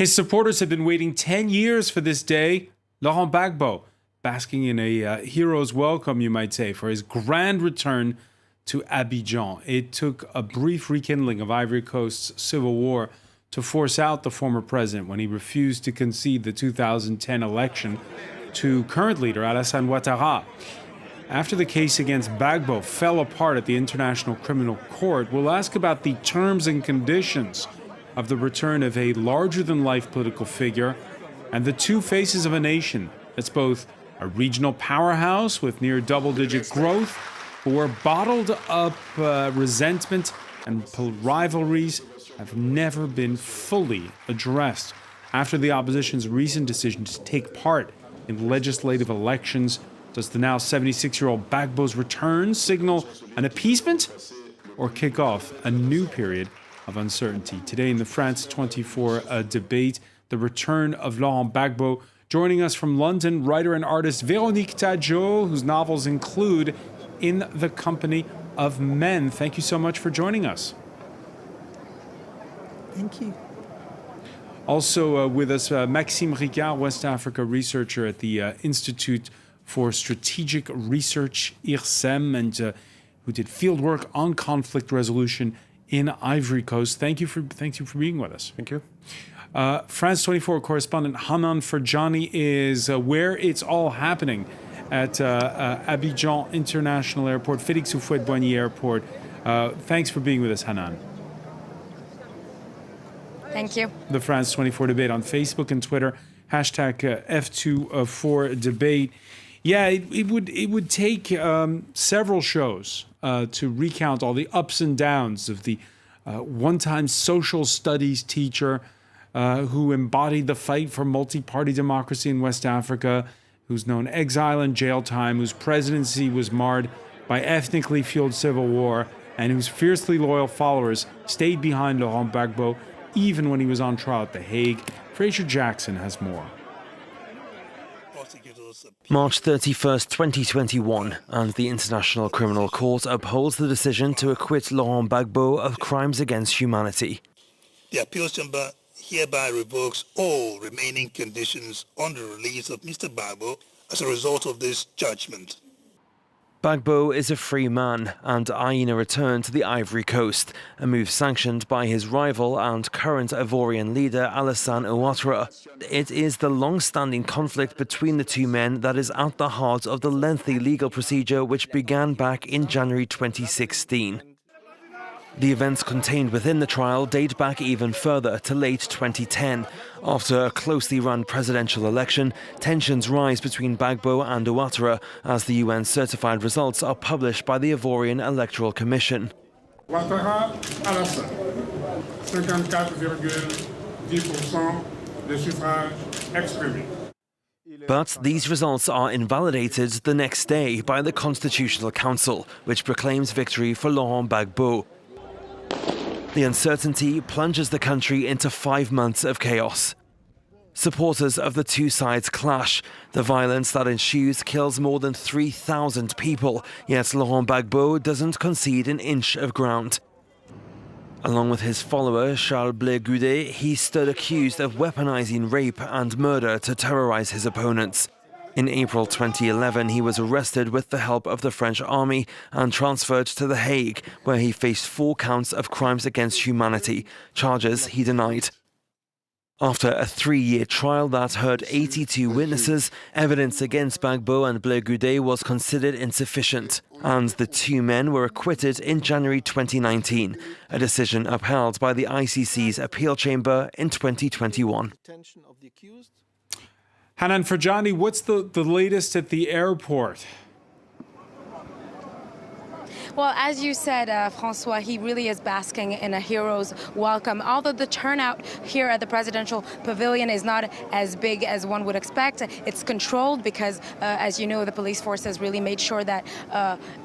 His supporters have been waiting 10 years for this day. Laurent Gbagbo, basking in a hero's welcome, you might say, for his grand return to Abidjan. It took a brief rekindling of Ivory Coast's civil war to force out the former president when he refused to concede the 2010 election to current leader Alassane Ouattara. After the case against Gbagbo fell apart at the International Criminal Court, we'll ask about the terms and conditions of the return of a larger-than-life political figure and the two faces of a nation that's both a regional powerhouse with near double-digit growth, but where bottled-up resentment and rivalries have never been fully addressed. After the opposition's recent decision to take part in legislative elections, does the now 76-year-old Gbagbo's return signal an appeasement or kick off a new period of uncertainty? Today in the France 24 debate, the return of Laurent Gbagbo. Joining us from London, writer and artist Véronique Tadjo, whose novels include In the Company of Men. Thank you so much for joining us. Thank you. Also with us, Maxime Ricard, West Africa researcher at the Institute for Strategic Research, IRSEM, and who did fieldwork on conflict resolution in Ivory Coast. Thank you for being with us. Thank you. France 24 correspondent Hanan Ferjani is where it's all happening at Abidjan International Airport, Félix Houphouët-Boigny Airport. Thanks for being with us, Hanan. Thank you. The France 24 debate on Facebook and Twitter, hashtag F24debate. Yeah, it would take several shows to recount all the ups and downs of the one-time social studies teacher who embodied the fight for multi-party democracy in West Africa, who's known exile and jail time, whose presidency was marred by ethnically fueled civil war, and whose fiercely loyal followers stayed behind Laurent Gbagbo even when he was on trial at The Hague. Fraser Jackson has more. March 31st, 2021, and the International Criminal Court upholds the decision to acquit Laurent Gbagbo of crimes against humanity. The appeals chamber hereby revokes all remaining conditions on the release of Mr. Gbagbo as a result of this judgment. Gbagbo is a free man and eyeing a return to the Ivory Coast, a move sanctioned by his rival and current Ivorian leader Alassane Ouattara. It is the long-standing conflict between the two men that is at the heart of the lengthy legal procedure which began back in January 2016. The events contained within the trial date back even further to late 2010. After a closely run presidential election, tensions rise between Gbagbo and Ouattara as the UN certified results are published by the Ivorian Electoral Commission. Ouattara, Alassane, 54,10% des suffrages exprimés. But these results are invalidated the next day by the Constitutional Council, which proclaims victory for Laurent Gbagbo. The uncertainty plunges the country into 5 months of chaos. Supporters of the two sides clash. The violence that ensues kills more than 3,000 people, yet Laurent Gbagbo doesn't concede an inch of ground. Along with his follower, Charles Blé Goudé, he stood accused of weaponizing rape and murder to terrorize his opponents. In April 2011, he was arrested with the help of the French army and transferred to The Hague, where he faced 4 counts of crimes against humanity, charges he denied. After a 3-year trial that heard 82 witnesses, evidence against Gbagbo and Blé Goudé was considered insufficient, and the two men were acquitted in January 2019, a decision upheld by the ICC's appeal chamber in 2021. Hanan Ferjani, what's the latest at the airport? Well, as you said, Francois, he really is basking in a hero's welcome. Although the turnout here at the presidential pavilion is not as big as one would expect, it's controlled because, as you know, the police forces really made sure that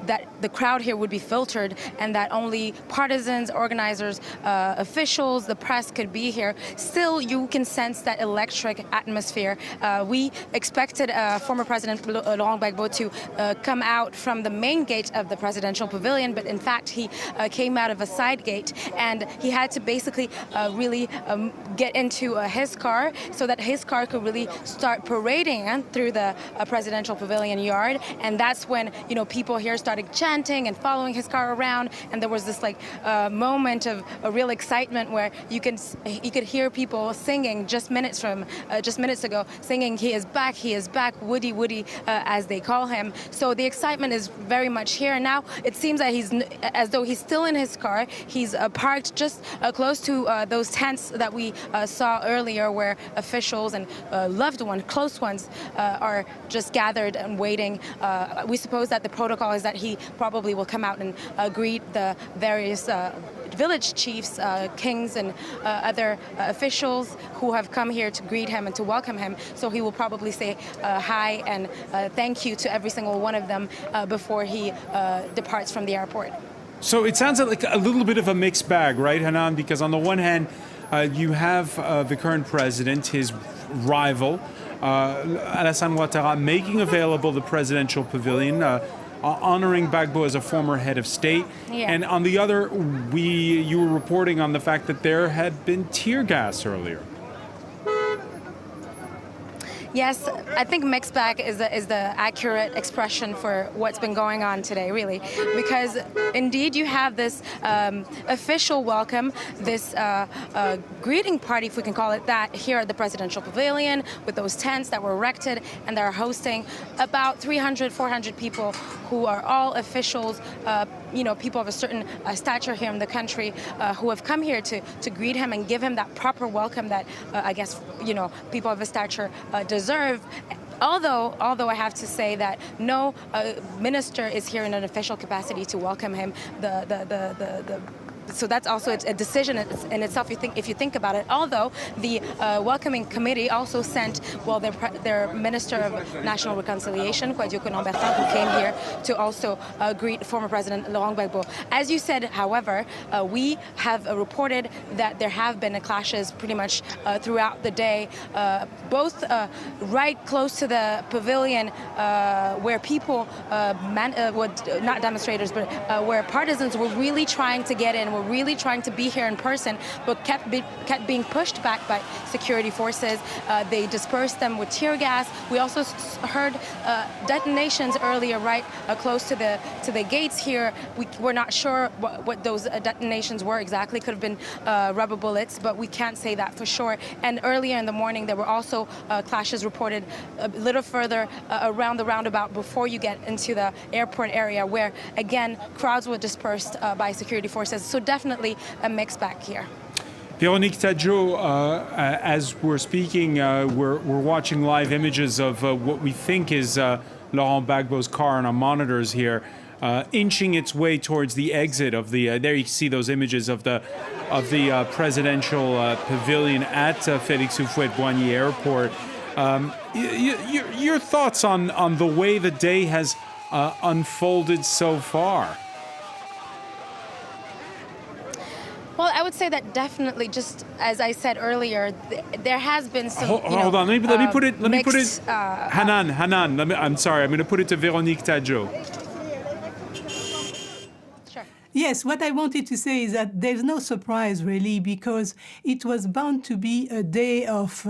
that the crowd here would be filtered and that only partisans, organizers, officials, the press could be here. Still, you can sense that electric atmosphere. We expected former President Laurent Gbagbo to come out from the main gate of the presidential pavilion pavilion, but in fact he came out of a side gate, and he had to basically really get into his car so that his car could really start parading through the presidential pavilion yard. And that's when, you know, people here started chanting and following his car around, and there was this like moment of a real excitement where you could hear people singing just minutes ago, singing "He is back, Woody, Woody," as they call him. So the excitement is very much here. And now it seems that as though he's still in his car. He's parked just close to those tents that we saw earlier, where officials and loved ones, close ones, are just gathered and waiting. We suppose that the protocol is that he probably will come out and greet the various village chiefs, kings, and other officials who have come here to greet him and to welcome him. So he will probably say hi and thank you to every single one of them before he departs from the airport. So it sounds like a little bit of a mixed bag, right, Hanan? Because on the one hand, you have the current president, his rival, Alassane Ouattara, making available the presidential pavilion, honoring Gbagbo as a former head of state. Yeah. And on the other, you were reporting on the fact that there had been tear gas earlier. Yes, I think mixed bag is the accurate expression for what's been going on today, really, because indeed you have this official welcome, this greeting party, if we can call it that, here at the presidential pavilion with those tents that were erected, and they're hosting about 300, 400 people who are all officials, people of a certain stature here in the country, who have come here to greet him and give him that proper welcome that I guess people of a stature deserve. Although I have to say that no minister is here in an official capacity to welcome him. So that's also a decision in itself, if you think about it. Although the welcoming committee also sent, their Minister of National Reconciliation, who came here to also greet former President Laurent Gbagbo. As you said, however, we have reported that there have been clashes pretty much throughout the day, both right close to the pavilion where people, not demonstrators, but where partisans were really trying to get in, were really trying to be here in person, but kept being pushed back by security forces. They dispersed them with tear gas. We also heard detonations earlier, right close to the gates here. We're not sure what those detonations were exactly. Could have been rubber bullets, but we can't say that for sure. And earlier in the morning, there were also clashes reported a little further around the roundabout before you get into the airport area, where again crowds were dispersed by security forces. So definitely a mixed bag here. Véronique Tadjo, as we're speaking, we're watching live images of what we think is Laurent Gbagbo's car on our monitors here, inching its way towards the exit of the. There you see those images of the presidential pavilion at Félix Houphouët-Boigny Airport. Your thoughts on the way the day has unfolded so far? Well, I would say that definitely, just as I said earlier, there has been some. Hold on, let me put it. Hanan, I'm sorry. I'm going to put it to Véronique Tadjo. Yes, what I wanted to say is that there's no surprise, really, because it was bound to be a day of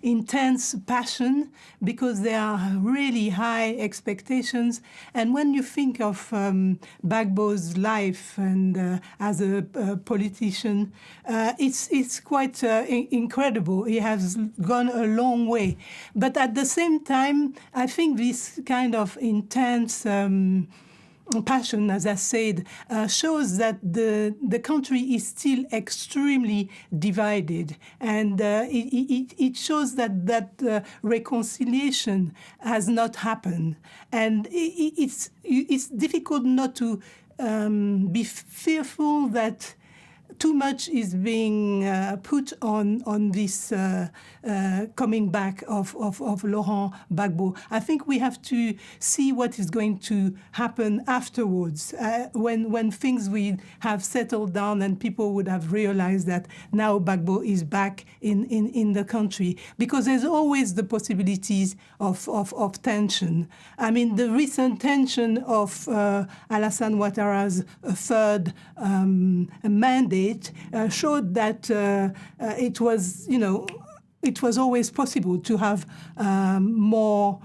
intense passion, because there are really high expectations. And when you think of Gbagbo's life and as a politician, it's quite incredible. He has gone a long way. But at the same time, I think this kind of intense passion, as I said, shows that the country is still extremely divided, and it shows that reconciliation has not happened, and it's difficult not to be fearful that too much is being put on this coming back of Laurent Gbagbo. I think we have to see what is going to happen afterwards, when things will have settled down and people would have realized that now Gbagbo is back in the country. Because there's always the possibilities of tension. I mean, the recent tension of Alassane Ouattara's third mandate showed that it was, it was always possible to have more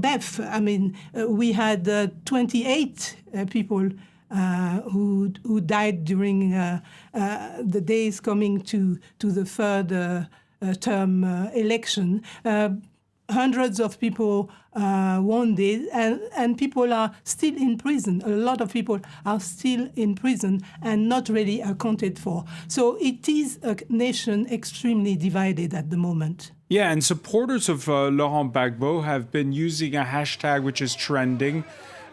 depth. I mean, we had 28 people who died during the days coming to the third term election. Hundreds of people wounded, and people are still in prison. A lot of people are still in prison and not really accounted for. So it is a nation extremely divided at the moment. Yeah, and supporters of Laurent Gbagbo have been using a hashtag which is trending,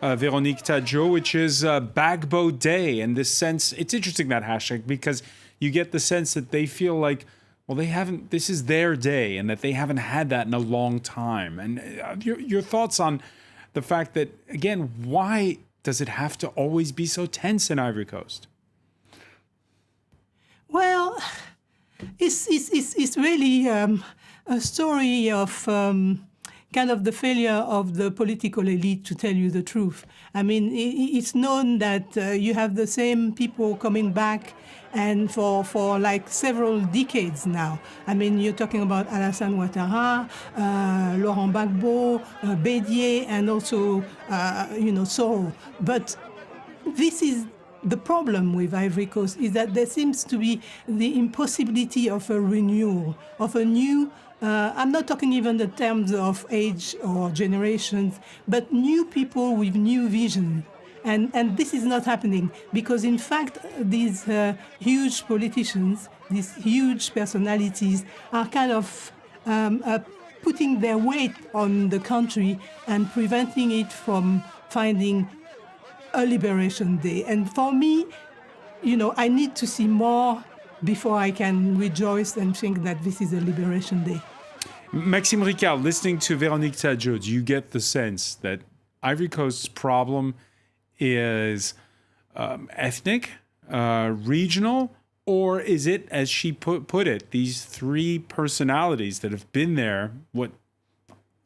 Véronique Tadjo, which is Gbagbo Day. In this sense, it's interesting, that hashtag, because you get the sense that they feel like, well, this is their day, and that they haven't had that in a long time. And your thoughts on the fact that, again, why does it have to always be so tense in Ivory Coast? Well, it's really a story of kind of the failure of the political elite, to tell you the truth. I mean, it's known that you have the same people coming back, and for like several decades now. I mean, you're talking about Alassane Ouattara, Laurent Gbagbo, Bédié, and also, Soro. But this is the problem with Ivory Coast, is that there seems to be the impossibility of a renewal, of a new, I'm not talking even in terms of age or generations, but new people with new vision. And this is not happening because, in fact, these huge politicians, these huge personalities are kind of putting their weight on the country and preventing it from finding a liberation day. And for me, I need to see more before I can rejoice and think that this is a liberation day. Maxime Ricard, listening to Véronique Tadjo, do you get the sense that Ivory Coast's problem is ethnic, regional, or is it, as she put it, these three personalities that have been there,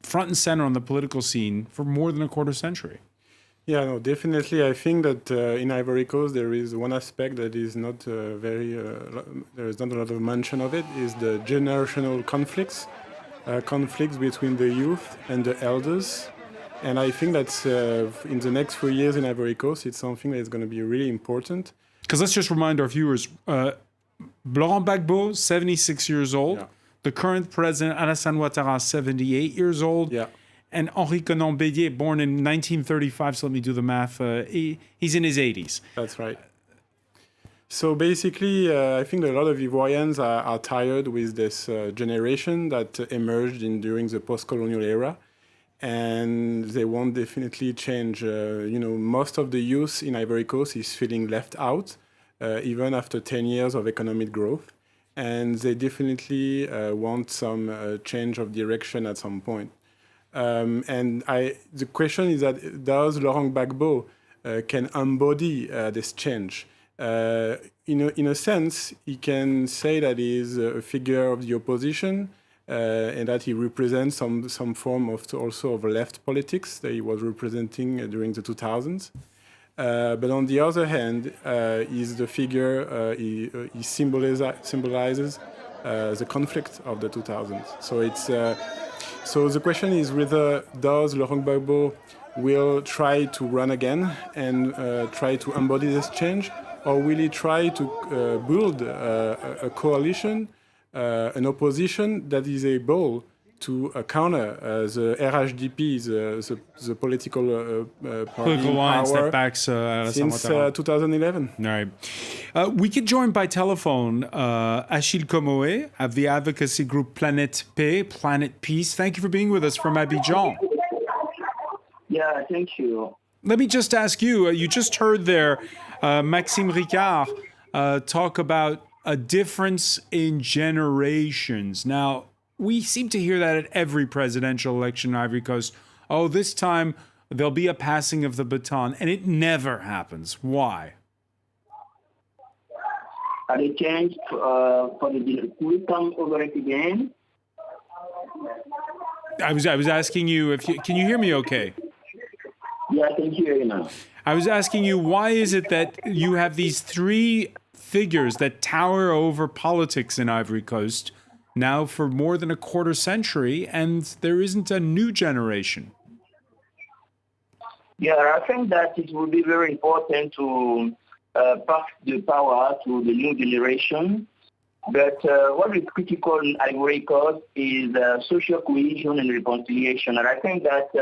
front and center on the political scene for more than a quarter century? Yeah, no, definitely. I think that in Ivory Coast there is one aspect that is not there is not a lot of mention of it, is the generational conflicts between the youth and the elders. And I think that in the next 4 years in Ivory Coast, it's something that is going to be really important. Because let's just remind our viewers, Laurent Gbagbo, 76 years old. Yeah. The current president, Alassane Ouattara, 78 years old. Yeah. And Henri Conan Bédié, born in 1935, so let me do the math, he's in his 80s. That's right. So basically, I think a lot of Ivoirians are tired with this generation that emerged during the post-colonial era. And they want definitely change. Most of the youth in Ivory Coast is feeling left out, even after 10 years of economic growth. And they definitely want some change of direction at some point. The question is that, does Laurent Gbagbo can embody this change? In a sense, he can say that he is a figure of the opposition, and that he represents some form of also of left politics that he was representing during the 2000s. But on the other hand, he's the figure, he symbolizes the conflict of the 2000s. So the question is whether does Laurent Gbagbo will try to run again and try to embody this change, or will he try to build a coalition, an opposition that is able to counter the RHDP, the political party alliance power that backs since 2011. All right. We could join by telephone Achille COMOE of the advocacy group Planete Paix, Planete Peace. Thank you for being with us from Abidjan. Yeah, thank you. Let me just ask you, you just heard there Maxime Ricard talk about a difference in generations. Now, we seem to hear that at every presidential election in Ivory Coast. Oh, this time there'll be a passing of the baton, and it never happens. Why? Are they changed for the will we come over it again? I was asking you if can you hear me okay? Yeah, I can hear you now. I was asking you, why is it that you have these three figures that tower over politics in Ivory Coast now for more than a quarter century, and there isn't a new generation? Yeah, I think that it will be very important to pass the power to the new generation. But what is critical in Ivory Coast is social cohesion and reconciliation. And I think that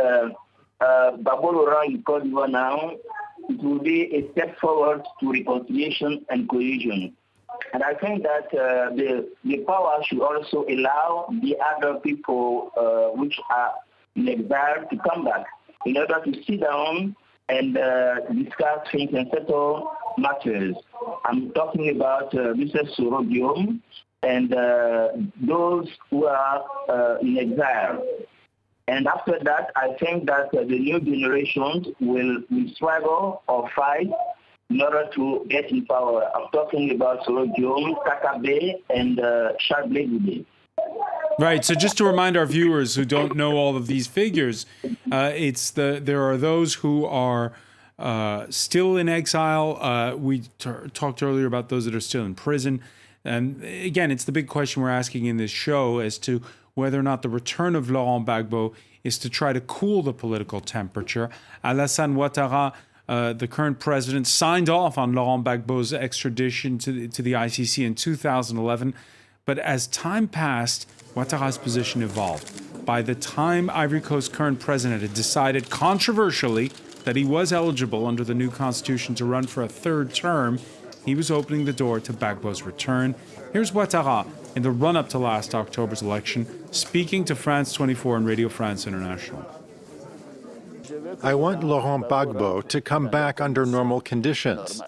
Gbagbo Laurent in Côte d'Ivoire now, it will be a step forward to reconciliation and cohesion. And I think that the power should also allow the other people which are in exile to come back in order to sit down and discuss things and settle matters. I'm talking about Mr. Soro and those who are in exile. And after that, I think that the new generations will struggle or fight in order to get in power. I'm talking about Soro, Kakabe, and Charles Bédié. Right. So just to remind our viewers who don't know all of these figures, there are those who are still in exile. We talked earlier about those that are still in prison. And again, it's the big question we're asking in this show as to whether or not the return of Laurent Gbagbo is to try to cool the political temperature. Alassane Ouattara, the current president, signed off on Laurent Gbagbo's extradition to the ICC in 2011. But as time passed, Ouattara's position evolved. By the time Ivory Coast's current president had decided controversially that he was eligible under the new constitution to run for a third term, he was opening the door to Gbagbo's return. Here's Ouattara in the run-up to last October's election, speaking to France 24 and Radio France International. I want Laurent Gbagbo to come back under normal conditions.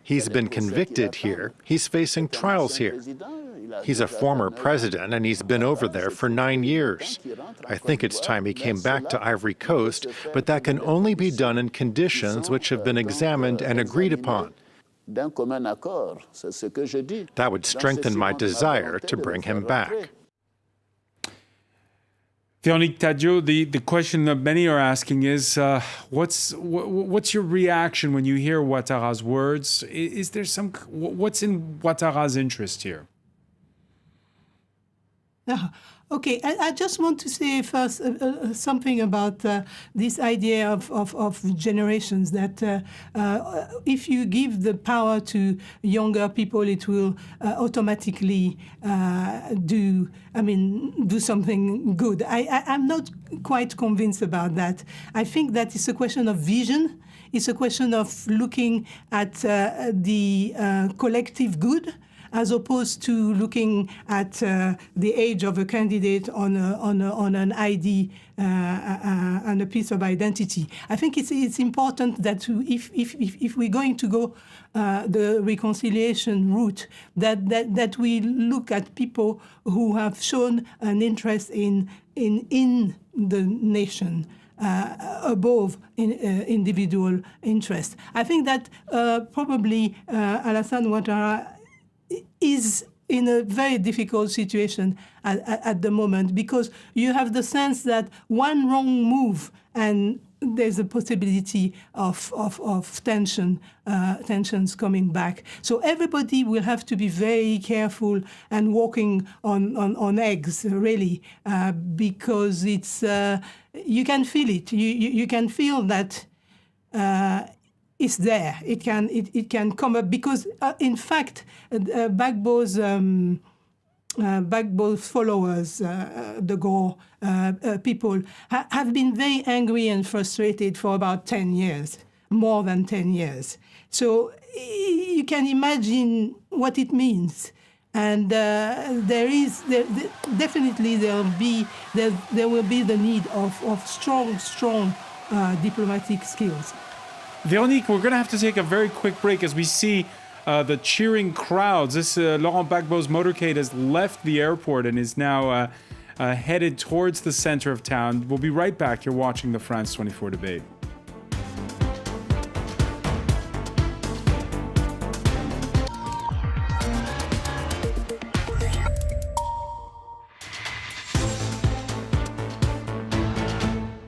He's been convicted here. He's facing trials here. He's a former president, and he's been over there for 9 years. I think it's time he came back to Ivory Coast, but that can only be done in conditions which have been examined and agreed upon. That would strengthen my desire to bring him back. Véronique Tadio, the question that many are asking is, what's your reaction when you hear Ouattara's words? Is there what's in Ouattara's interest here? Okay, I just want to say first something about this idea of generations, that if you give the power to younger people, it will automatically do something good. I'm not quite convinced about that. I think that it's a question of vision. It's a question of looking at the collective good, as opposed to looking at the age of a candidate on an ID and a piece of identity. I think it's important that if we're going to go the reconciliation route, that we look at people who have shown an interest in the nation above individual interest. I think that probably Alassane Ouattara is in a very difficult situation at the moment, because you have the sense that one wrong move and there's a possibility of tensions coming back. So everybody will have to be very careful and walking on eggs, really, because it's you can feel it. You can feel that. It's there. It can come up because, in fact, Gbagbo's followers, the Go people, have been very angry and frustrated for about 10 years, more than 10 years. So you can imagine what it means. And definitely there will be the need of strong diplomatic skills. Veronique, we're going to have to take a very quick break as we see the cheering crowds. This Laurent Gbagbo's motorcade has left the airport and is now headed towards the center of town. We'll be right back. You're watching the France 24 debate.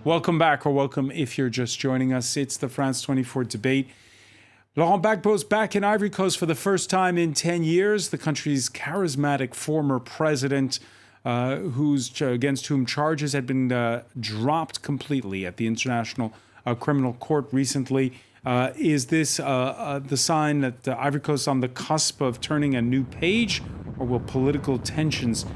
Welcome back, or welcome if you're just joining us. It's the France 24 debate. Laurent Gbagbo's back in Ivory Coast for the first time in 10 years. The country's charismatic former president, against whom charges had been dropped completely at the International Criminal Court recently. Is this the sign that Ivory Coast is on the cusp of turning a new page, or will political tensions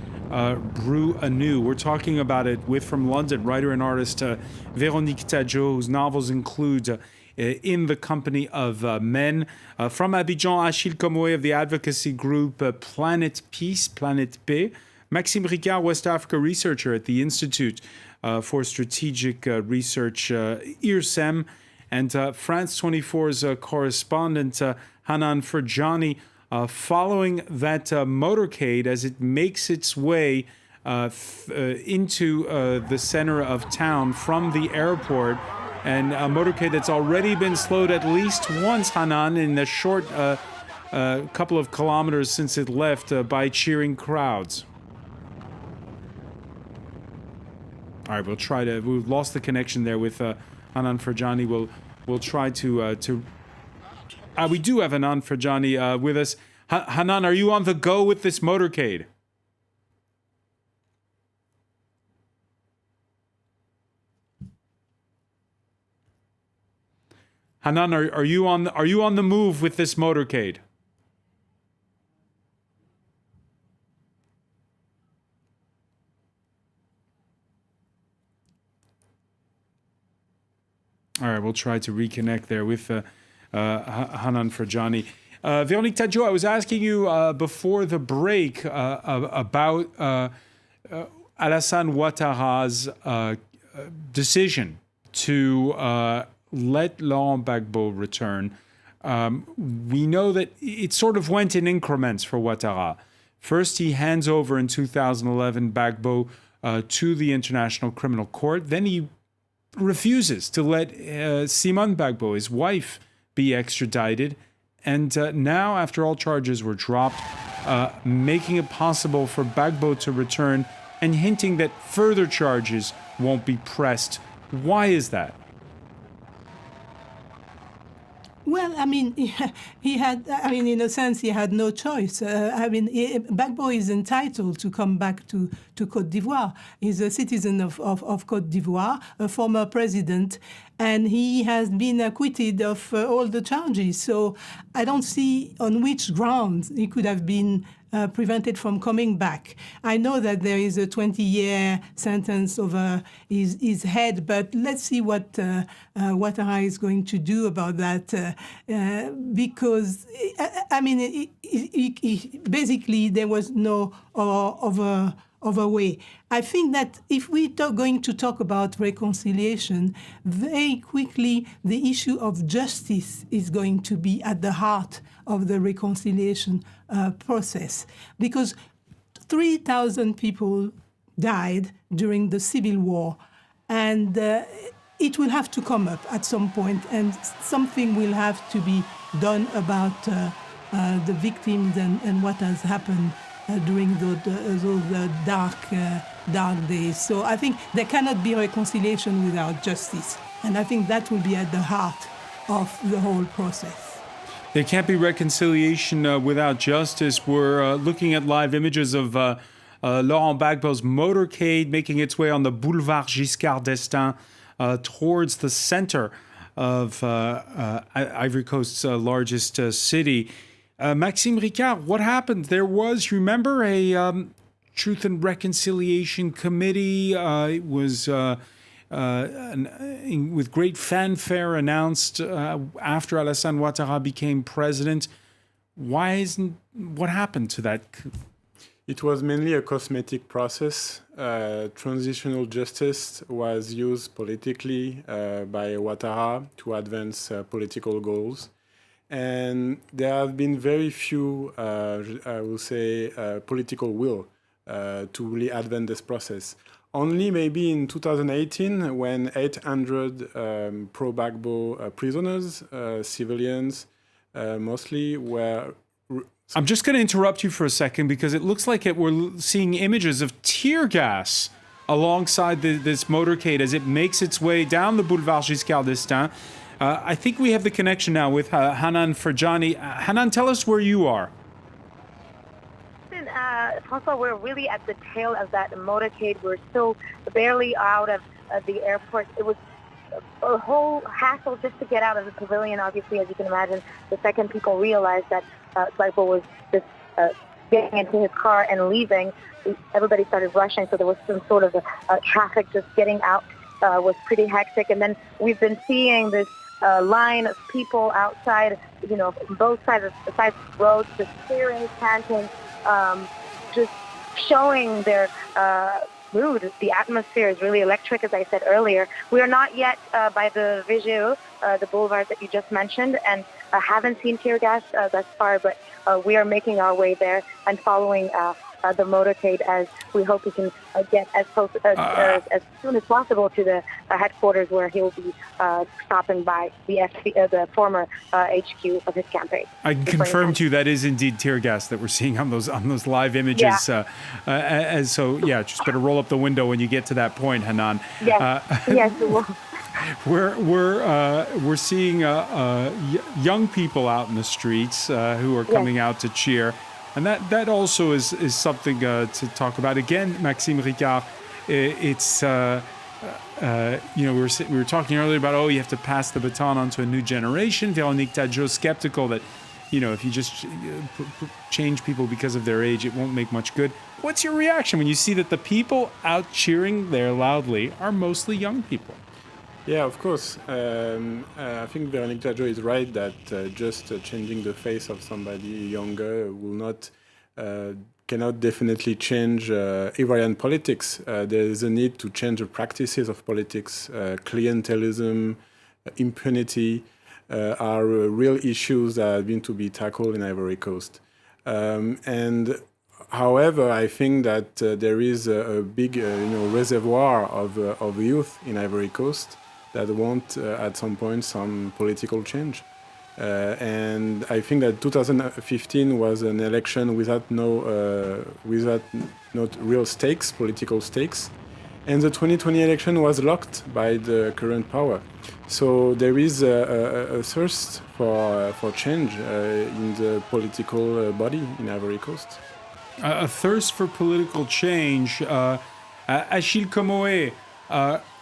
brew anew? We're talking about it with, from London, writer and artist Véronique Tadjo, whose novels include In the Company of Men. From Abidjan, Achille COMOE of the advocacy group Planete Paix. Maxime Ricard, West Africa researcher at the Institute for Strategic Research, IRSEM. And France 24's correspondent Hanan Ferjani, following that motorcade as it makes its way into the center of town from the airport, and a motorcade that's already been slowed at least once, Hanan, in the short couple of kilometers since it left by cheering crowds. All right, we've lost the connection there with Hanan Ferjani. We'll try to we do have Hanan Ferjani with us. Hanan, are you on the go with this motorcade? Hanan, are you on the move with this motorcade? All right, we'll try to reconnect there with Hanan Ferjani. Véronique Tadjo, I was asking you before the break about Alassane Ouattara's decision to let Laurent Gbagbo return. We know that it sort of went in increments for Ouattara. First, he hands over in 2011 Gbagbo to the International Criminal Court. Then he refuses to let Simone Gbagbo, his wife, be extradited. And now, after all charges were dropped, making it possible for Gbagbo to return and hinting that further charges won't be pressed. Why is that? Well, I mean, in a sense, he had no choice. Gbagbo is entitled to come back to Côte d'Ivoire. He's a citizen of Côte d'Ivoire, a former president, and he has been acquitted of all the charges. So I don't see on which grounds he could have been prevented from coming back. I know that there is a 20-year sentence over his head, but let's see what Ouattara is going to do about that, because, basically there was no other way. I think that if we're going to talk about reconciliation, very quickly the issue of justice is going to be at the heart of the reconciliation process, because 3,000 people died during the civil war, and it will have to come up at some point, and something will have to be done about the victims and what has happened during those dark days. So I think there cannot be reconciliation without justice, and I think that will be at the heart of the whole process. There can't be reconciliation without justice. We're looking at live images of Laurent Gbagbo's motorcade making its way on the Boulevard Giscard d'Estaing towards the center of Ivory Coast's largest city. Maxime Ricard, what happened? There was, remember, a Truth and Reconciliation Committee. It was with great fanfare announced after Alassane Ouattara became president. What happened to that? It was mainly a cosmetic process. Transitional justice was used politically by Ouattara to advance political goals. And there have been very few, I would say, political will to really advance this process. Only maybe in 2018, when 800 pro-Gbagbo prisoners, civilians mostly, were... I'm just going to interrupt you for a second because it looks like we're seeing images of tear gas alongside this motorcade as it makes its way down the Boulevard Giscard d'Estaing. I think we have the connection now with Hanan Ferjani. Hanan, tell us where you are. Francois, we're really at the tail of that motorcade. We're still barely out of the airport. It was a whole hassle just to get out of the pavilion, obviously, as you can imagine. The second people realized that Gbagbo was just getting into his car and leaving, everybody started rushing, so there was some sort of traffic just getting out was pretty hectic. And then we've been seeing this line of people outside, both sides of the roads, just cheering, chanting, just showing their mood. The atmosphere is really electric, as I said earlier. We are not yet by the Vigéo, the boulevard that you just mentioned, and haven't seen tear gas thus far, but we are making our way there and following the motorcade as we hope we can get as close as soon as possible to the headquarters where he will be stopping by the former HQ of his campaign. I can confirm to you that is indeed tear gas that we're seeing on those live images. Yeah. So just better roll up the window when you get to that point, Hanan. Yes, yes, it will. We're seeing young people out in the streets who are coming out to cheer. And that also is something to talk about. Again, Maxime Ricard, it's, we were talking earlier about, you have to pass the baton on to a new generation. Véronique Tadjot skeptical that, if you just change people because of their age, it won't make much good. What's your reaction when you see that the people out cheering there loudly are mostly young people? Yeah, of course. I think Véronique Tadjot is right that just changing the face of somebody younger cannot definitely change Ivoirian politics. There is a need to change the practices of politics. Clientelism, impunity are real issues that have been to be tackled in Ivory Coast. However, I think that there is a big reservoir of youth in Ivory Coast that want at some point some political change. And I think that 2015 was an election without not real stakes, political stakes. And the 2020 election was locked by the current power. So there is a thirst for change in the political body in Ivory Coast. A thirst for political change. Achille COMOE,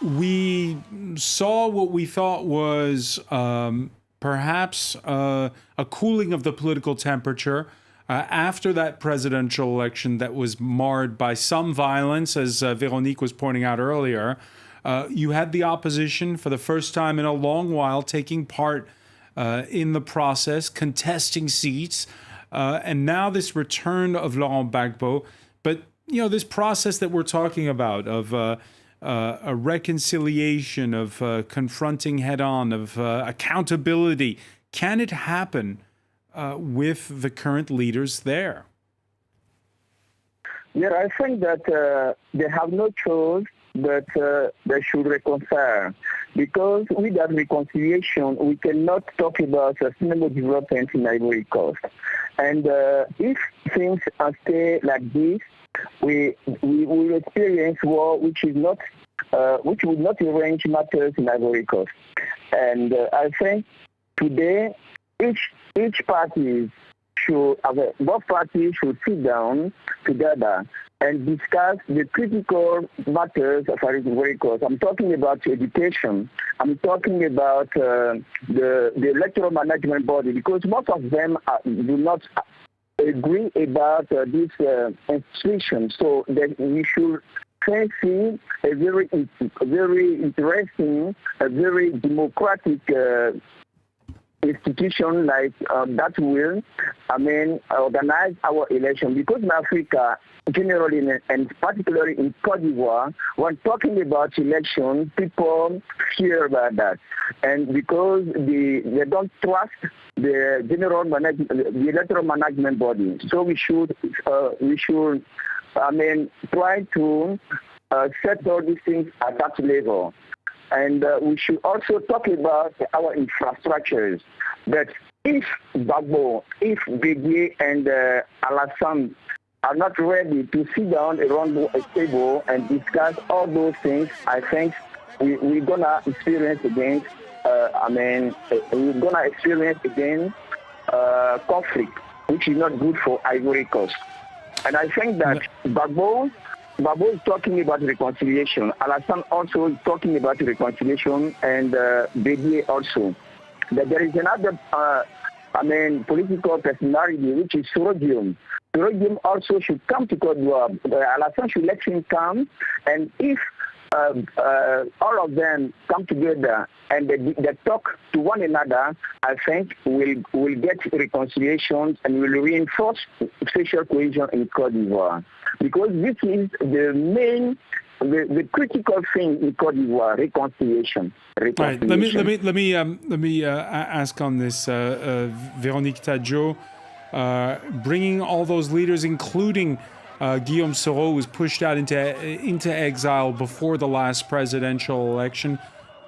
we saw what we thought was perhaps a cooling of the political temperature after that presidential election that was marred by some violence, as Véronique was pointing out earlier. You had the opposition for the first time in a long while taking part in the process, contesting seats, and now this return of Laurent Gbagbo. But, this process that we're talking about of a reconciliation, of confronting head-on, of accountability. Can it happen with the current leaders there? Yeah, I think that they have no choice, but they should reconcile. Because without reconciliation, we cannot talk about sustainable development in Ivory Coast. And if things stay like this, we will experience war, which would not arrange matters in Ivory Coast. And I think today each party both parties should sit down together and discuss the critical matters of Ivory Coast. I'm talking about education. I'm talking about the electoral management body, because most of them do not agree about this institution. So that we should see a very interesting, a very democratic institution like that will, organize our election. Because in Africa, generally and particularly in Côte d'Ivoire, when talking about election, people fear about that. And because they don't trust the the electoral management body. So we should try to set all these things at that level. And we should also talk about our infrastructures. That if Gbagbo, if Bédié and Alassane are not ready to sit down around a table and discuss all those things, I think we're gonna experience again. Conflict, which is not good for Ivory Coast. And I think that Gbagbo is talking about reconciliation. Alassane also is talking about reconciliation, and Bédié also. But there is another, political personality, which is Soro. Soro also should come to Côte d'Ivoire. Alassane should let him come, and if all of them come together and they talk to one another, I think we'll get reconciliation and will reinforce social cohesion in Côte d'Ivoire. Because this is the main, the critical thing in Côte d'Ivoire: reconciliation. Right. Let me ask on this, Véronique Tadjo, bringing all those leaders, including Guillaume Soro, was pushed out into exile before the last presidential election.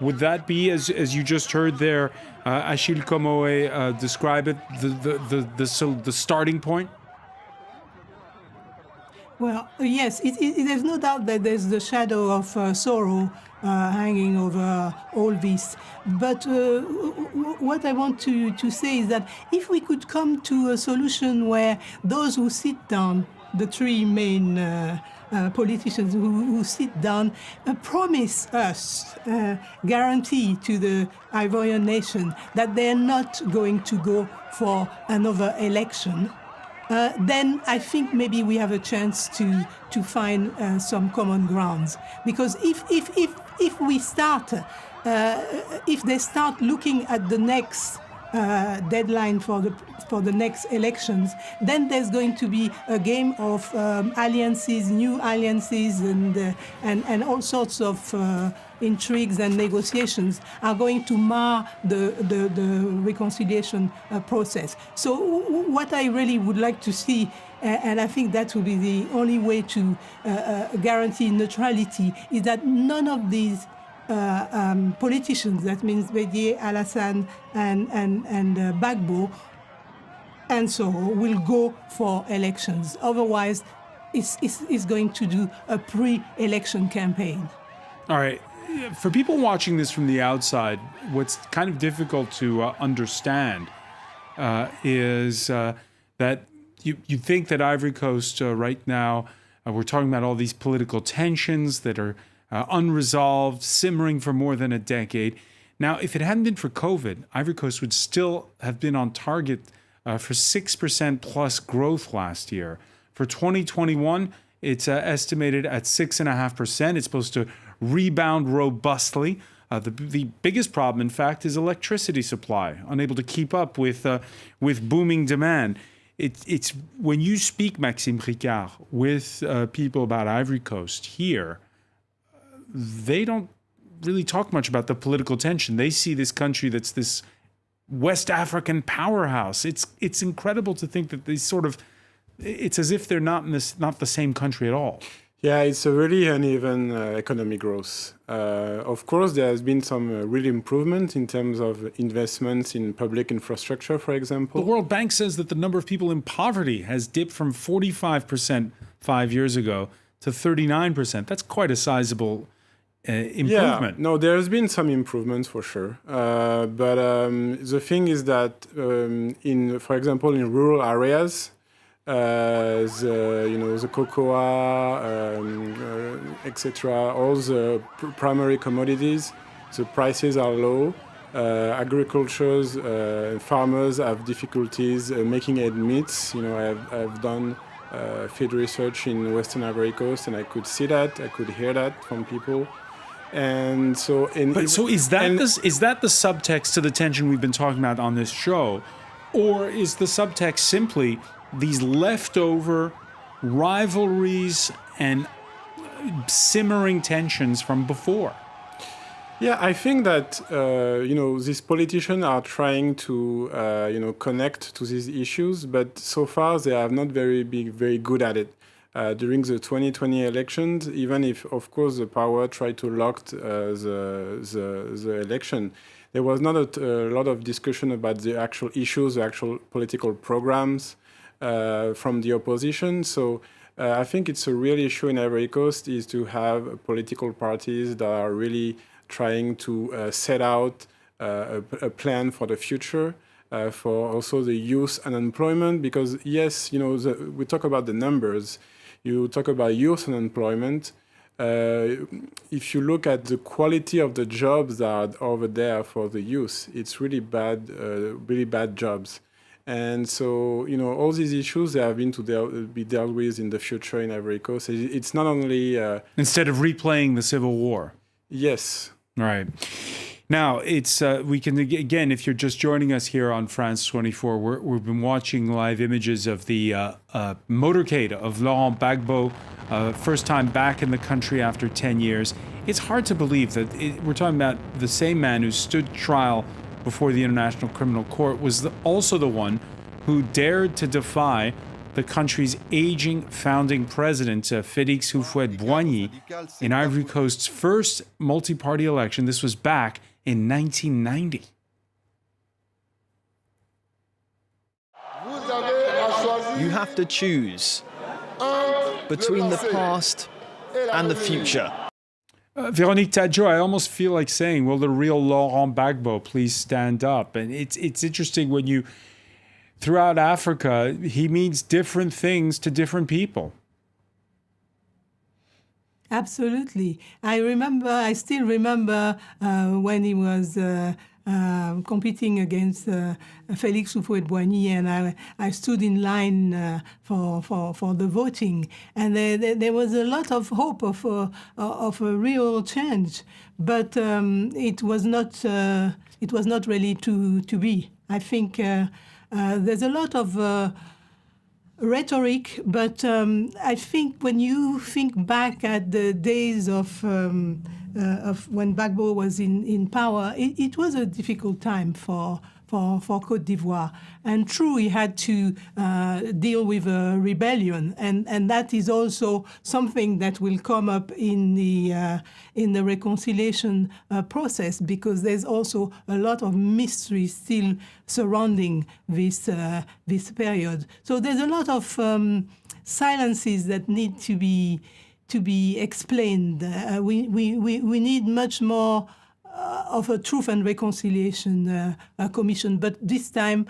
Would that be, as you just heard there, Achille COMOE describe it, the starting point? Well, yes, there's no doubt that there's the shadow of Soro hanging over all this. But what I want to say is that if we could come to a solution where those who sit down, the three main politicians who sit down, promise us, guarantee to the Ivorian nation that they're not going to go for another election, then I think maybe we have a chance to find some common grounds. Because if we start, if they start looking at the next deadline for the next elections, then there's going to be a game of alliances, new alliances, and all sorts of intrigues and negotiations are going to mar the reconciliation process. So what I really would like to see, and I think that will be the only way to guarantee neutrality, is that none of these politicians, that means Bédié, Alassane, and Gbagbo, and so will go for elections. Otherwise, it's going to do a pre-election campaign. All right. For people watching this from the outside, what's kind of difficult to understand is that you think that Ivory Coast right now, we're talking about all these political tensions that are unresolved, simmering for more than a decade. Now, if it hadn't been for COVID, Ivory Coast would still have been on target for 6% plus growth last year. For 2021, it's estimated at 6.5%. It's supposed to rebound robustly. The biggest problem, in fact, is electricity supply, unable to keep up with booming demand. It's when you speak, Maxime Ricard, with people about Ivory Coast here, they don't really talk much about the political tension. They see this country that's this West African powerhouse. It's incredible to think that it's as if they're not the same country at all. Yeah, it's a really uneven economic growth. Of course, there has been some real improvement in terms of investments in public infrastructure, for example. The World Bank says that the number of people in poverty has dipped from 45% 5 years ago to 39%. That's quite a sizable improvement. Yeah, no, there has been some improvements for sure. But the thing is that, for example, in rural areas, the cocoa, etc., all the primary commodities, the prices are low. Agricultures, farmers have difficulties making ends meet. I've done field research in Western Ivory Coast, and I could see that, I could hear that from people. And so, is that the subtext to the tension we've been talking about on this show, or is the subtext simply these leftover rivalries and simmering tensions from before? Yeah, I think that these politicians are trying to connect to these issues, but so far they have not very good at it. During the 2020 elections, even if, of course, the power tried to lock the election, there was not a lot of discussion about the actual issues, the actual political programs from the opposition. So I think it's a real issue in Ivory Coast is to have political parties that are really trying to set out a plan for the future, for also the youth unemployment, because yes, we talk about the numbers, you talk about youth unemployment. If you look at the quality of the jobs that are over there for the youth, it's really bad jobs. And so, all these issues they have been be dealt with in the future in Ivory Coast. It's not only... Instead of replaying the Civil War. Yes. Right. Now, it's we can, again, if you're just joining us here on France 24, we've been watching live images of the motorcade of Laurent Gbagbo, first time back in the country after 10 years. It's hard to believe that we're talking about the same man who stood trial before the International Criminal Court was also the one who dared to defy the country's aging founding president, Félix Houphouët-Boigny, in Ivory Coast's first multi-party election. This was back in 1990. You have to choose between the past and the future. Véronique Tadjo, I almost feel like saying, will the real Laurent Gbagbo please stand up? And it's interesting when you, throughout Africa, he means different things to different people. Absolutely. I still remember when he was competing against Félix Houphouët-Boigny, and I stood in line for the voting, and there was a lot of hope of a real change, but it was not really to be. I think there's a lot of rhetoric, but I think when you think back at the days of when Gbagbo was in power, it was a difficult time for Côte d'Ivoire. And true, he had to deal with a rebellion, and that is also something that will come up in the reconciliation process, because there's also a lot of mystery still surrounding this period. So there's a lot of silences that need to be explained. We need much more of a Truth and Reconciliation Commission, but this time,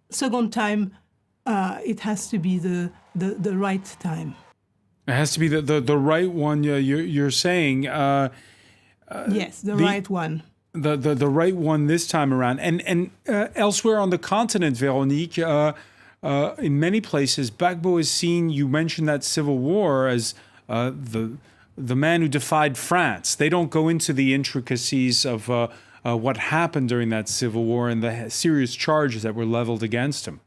second time, it has to be the right time. It has to be the right one. You're saying. Yes, the right one. The right one this time around, and elsewhere on the continent, Véronique, in many places, Gbagbo is seen. You mentioned that civil war as the man who defied France. They don't go into the intricacies of what happened during that civil war and the serious charges that were leveled against him.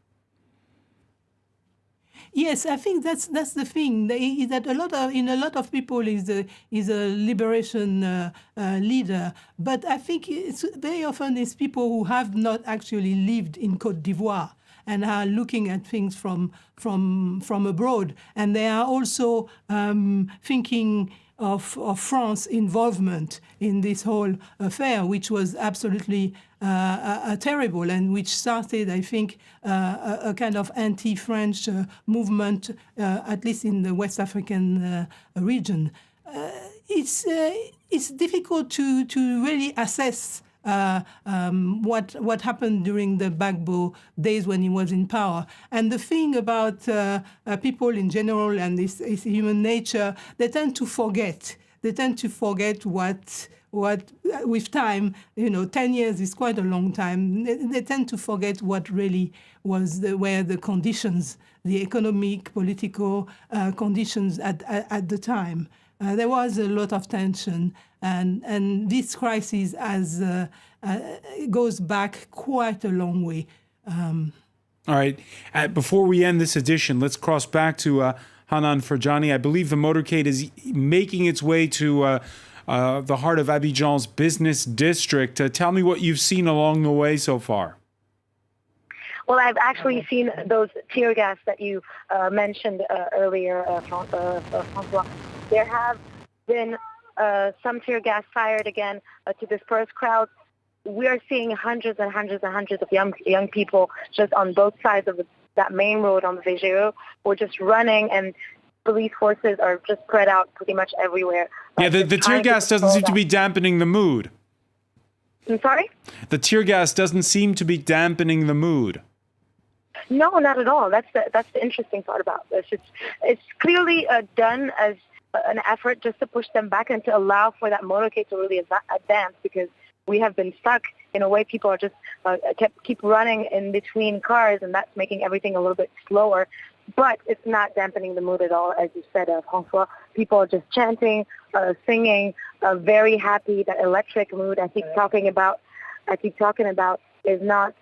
Yes, I think that's the thing. That in a lot of people is a liberation leader, but I think it's very often it's people who have not actually lived in Côte d'Ivoire and are looking at things from abroad, and they are also thinking of France involvement in this whole affair, which was absolutely terrible, and which started, I think, a kind of anti-French movement, at least in the West African region. It's difficult to really assess what happened during the Gbagbo days when he was in power. And the thing about people in general and this human nature, they tend to forget. They tend to forget what with time, 10 years is quite a long time. They tend to forget what really were the conditions, the economic, political conditions at the time. There was a lot of tension. And this crisis goes back quite a long way. All right. Before we end this edition, let's cross back to Hanan Ferjani. I believe the motorcade is making its way to the heart of Abidjan's business district. Tell me what you've seen along the way so far. Well, I've actually seen those tear gas that you mentioned earlier, Francois. There have been some tear gas fired again to disperse crowds. We are seeing hundreds and hundreds and hundreds of young people just on both sides of that main road on the VGO. We're just running, and police forces are just spread out pretty much everywhere. Yeah, the tear gas doesn't seem to be dampening the mood. I'm sorry? The tear gas doesn't seem to be dampening the mood. No, not at all. That's the interesting part about this. It's clearly done as an effort just to push them back and to allow for that motorcade to really advance, because we have been stuck in a way. People are just keep running in between cars, and that's making everything a little bit slower. But it's not dampening the mood at all, as you said, Francois. People are just chanting, singing, very happy. That electric mood I keep talking about is not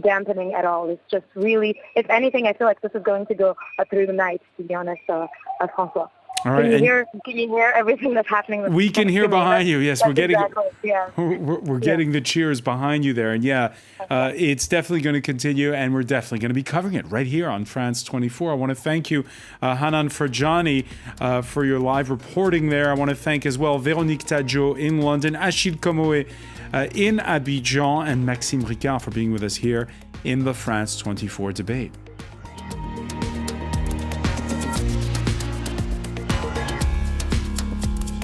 dampening at all. It's just really, if anything, I feel like this is going to go through the night, to be honest, Francois. All right. Can you hear everything that's happening? We can hear behind you. Yes, we're getting we're getting the cheers behind you there, and it's definitely going to continue, and we're definitely going to be covering it right here on France 24. I want to thank you, Hanan Ferjani, for your live reporting there. I want to thank as well Véronique Tadjo in London, Achille COMOE in Abidjan, and Maxime Ricard for being with us here in the France 24 debate.